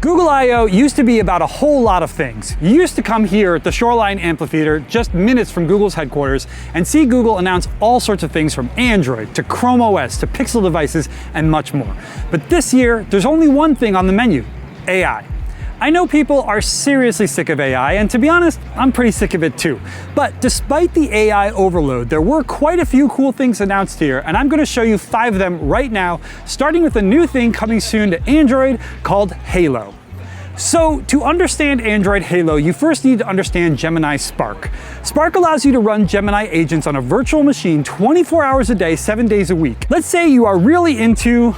Google I/O used to be about a whole lot of things. You used to come here at the Shoreline Amphitheater, just minutes from Google's headquarters, and see Google announce all sorts of things from Android to Chrome OS to Pixel devices and much more. But this year, there's only one thing on the menu: AI. I know people are seriously sick of AI, and to be honest, I'm pretty sick of it too. But despite the AI overload, there were quite a few cool things announced here, and I'm going to show you 5 of them right now, starting with a new thing coming soon to Android called Halo. So to understand Android Halo, you first need to understand Gemini Spark. Spark allows you to run Gemini agents on a virtual machine 24 hours a day, 7 days a week. Let's say you are really into...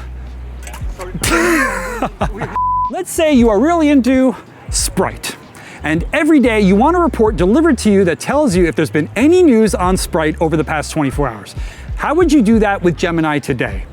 Let's say you are really into Sprite. And every day you want a report delivered to you that tells you if there's been any news on Sprite over the past 24 hours. How would you do that with Gemini today?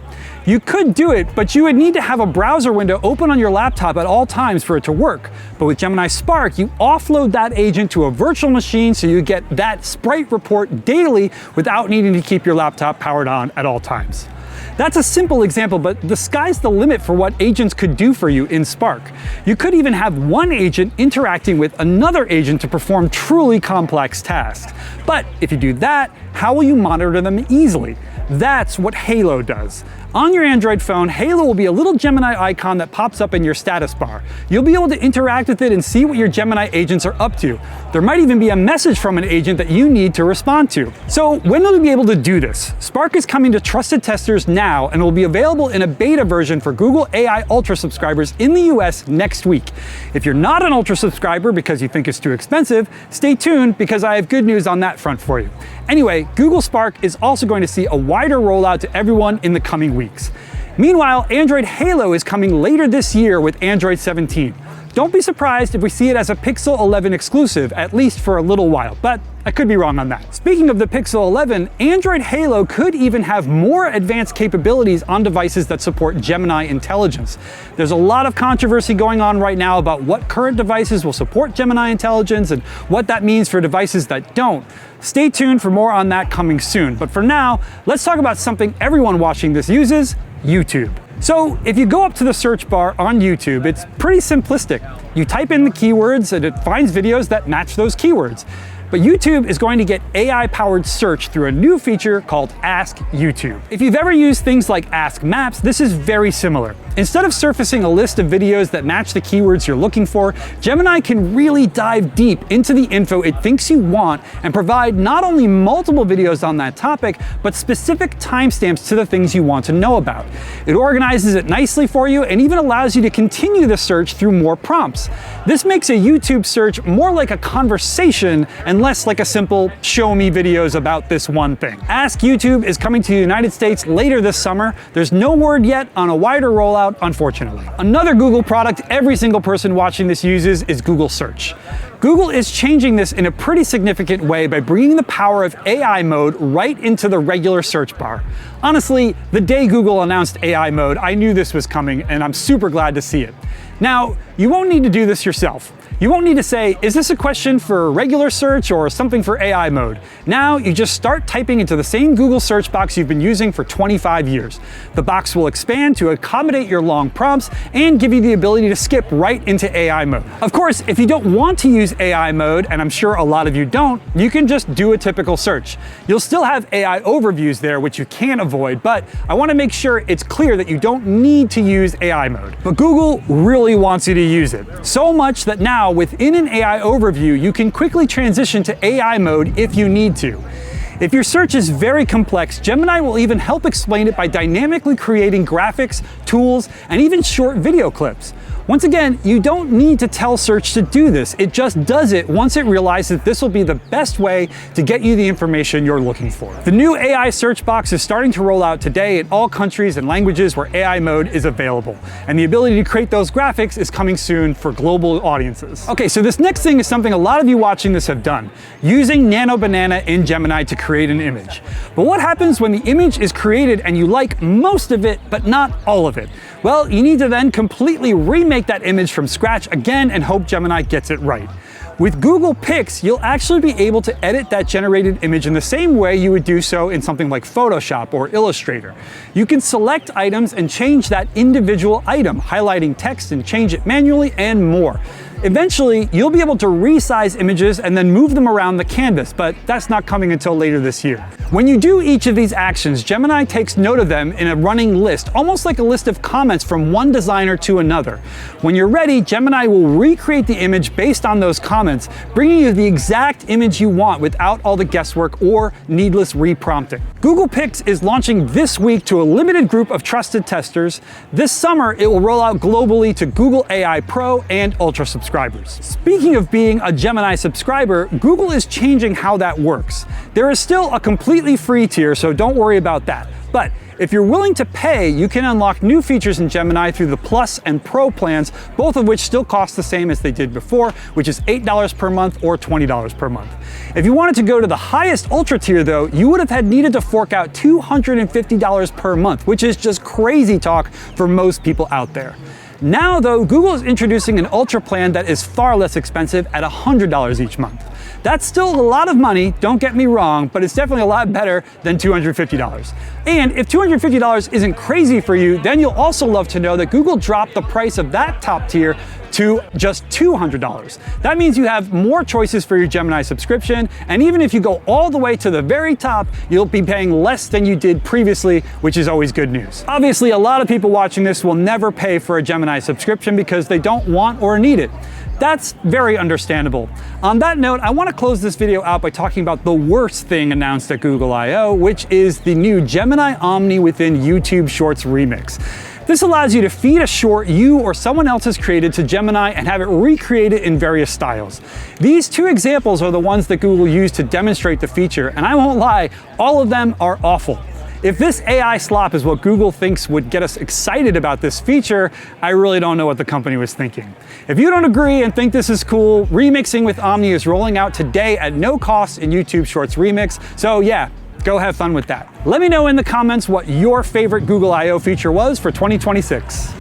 You could do it, but you would need to have a browser window open on your laptop at all times for it to work. But with Gemini Spark, you offload that agent to a virtual machine so you get that Sprite report daily without needing to keep your laptop powered on at all times. That's a simple example, but the sky's the limit for what agents could do for you in Spark. You could even have one agent interacting with another agent to perform truly complex tasks. But if you do that, how will you monitor them easily? That's what Halo does. On your Android phone, Halo will be a little Gemini icon that pops up in your status bar. You'll be able to interact with it and see what your Gemini agents are up to. There might even be a message from an agent that you need to respond to. So when will you be able to do this? Spark is coming to trusted testers now and will be available in a beta version for Google AI Ultra subscribers in the US next week. If you're not an Ultra subscriber because you think it's too expensive, stay tuned because I have good news on that front for you. Anyway, Google Spark is also going to see a wider rollout to everyone in the coming weeks. Meanwhile, Android Halo is coming later this year with Android 17. Don't be surprised if we see it as a Pixel 11 exclusive, at least for a little while, but I could be wrong on that. Speaking of the Pixel 11, Android Halo could even have more advanced capabilities on devices that support Gemini intelligence. There's a lot of controversy going on right now about what current devices will support Gemini intelligence and what that means for devices that don't. Stay tuned for more on that coming soon, but for now, let's talk about something everyone watching this uses: YouTube. So if you go up to the search bar on YouTube, it's pretty simplistic. You type in the keywords and it finds videos that match those keywords. But YouTube is going to get AI-powered search through a new feature called Ask YouTube. If you've ever used things like Ask Maps, this is very similar. Instead of surfacing a list of videos that match the keywords you're looking for, Gemini can really dive deep into the info it thinks you want and provide not only multiple videos on that topic, but specific timestamps to the things you want to know about. It organizes it nicely for you and even allows you to continue the search through more prompts. This makes a YouTube search more like a conversation and less like a simple show me videos about this one thing. Ask YouTube is coming to the United States later this summer. There's no word yet on a wider rollout, unfortunately. Another Google product every single person watching this uses is Google Search. Google is changing this in a pretty significant way by bringing the power of AI mode right into the regular search bar. Honestly, the day Google announced AI mode, I knew this was coming, and I'm super glad to see it. Now, you won't need to do this yourself. You won't need to say, is this a question for regular search or something for AI mode? Now you just start typing into the same Google search box you've been using for 25 years. The box will expand to accommodate your long prompts and give you the ability to skip right into AI mode. Of course, if you don't want to use AI mode, and I'm sure a lot of you don't, you can just do a typical search. You'll still have AI overviews there, which you can't avoid, but I want to make sure it's clear that you don't need to use AI mode. But Google really wants you to use it. So much that now within an AI overview, you can quickly transition to AI mode if you need to. If your search is very complex, Gemini will even help explain it by dynamically creating graphics, tools, and even short video clips. Once again, you don't need to tell Search to do this. It just does it once it realizes this will be the best way to get you the information you're looking for. The new AI search box is starting to roll out today in all countries and languages where AI mode is available. And the ability to create those graphics is coming soon for global audiences. Okay, so this next thing is something a lot of you watching this have done, using Nano Banana in Gemini to create an image. But what happens when the image is created and you like most of it, but not all of it? Well, you need to then completely remake that image from scratch again and hope Gemini gets it right. With Google Pics, you'll actually be able to edit that generated image in the same way you would do so in something like Photoshop or Illustrator. You can select items and change that individual item, highlighting text and change it manually and more. Eventually, you'll be able to resize images and then move them around the canvas, but that's not coming until later this year. When you do each of these actions, Gemini takes note of them in a running list, almost like a list of comments from one designer to another. When you're ready, Gemini will recreate the image based on those comments, bringing you the exact image you want without all the guesswork or needless reprompting. Google Pics is launching this week to a limited group of trusted testers. This summer, it will roll out globally to Google AI Pro and Ultra subscribers. Speaking of being a Gemini subscriber, Google is changing how that works. There is still a completely free tier, so don't worry about that. But if you're willing to pay, you can unlock new features in Gemini through the Plus and Pro plans, both of which still cost the same as they did before, which is $8 per month or $20 per month. If you wanted to go to the highest Ultra tier though, you would have needed to fork out $250 per month, which is just crazy talk for most people out there. Now though, Google is introducing an Ultra plan that is far less expensive at $100 each month. That's still a lot of money, don't get me wrong, but it's definitely a lot better than $250. And if $250 isn't crazy for you, then you'll also love to know that Google dropped the price of that top tier to just $200. That means you have more choices for your Gemini subscription, and even if you go all the way to the very top, you'll be paying less than you did previously, which is always good news. Obviously, a lot of people watching this will never pay for a Gemini subscription because they don't want or need it. That's very understandable. On that note, I want to close this video out by talking about the worst thing announced at Google I/O, which is the new Gemini Omni within YouTube Shorts Remix. This allows you to feed a short you or someone else has created to Gemini and have it recreated in various styles. These two examples are the ones that Google used to demonstrate the feature, and I won't lie, all of them are awful. If this AI slop is what Google thinks would get us excited about this feature, I really don't know what the company was thinking. If you don't agree and think this is cool, remixing with Omni is rolling out today at no cost in YouTube Shorts Remix, so yeah, go have fun with that. Let me know in the comments what your favorite Google I/O feature was for 2026.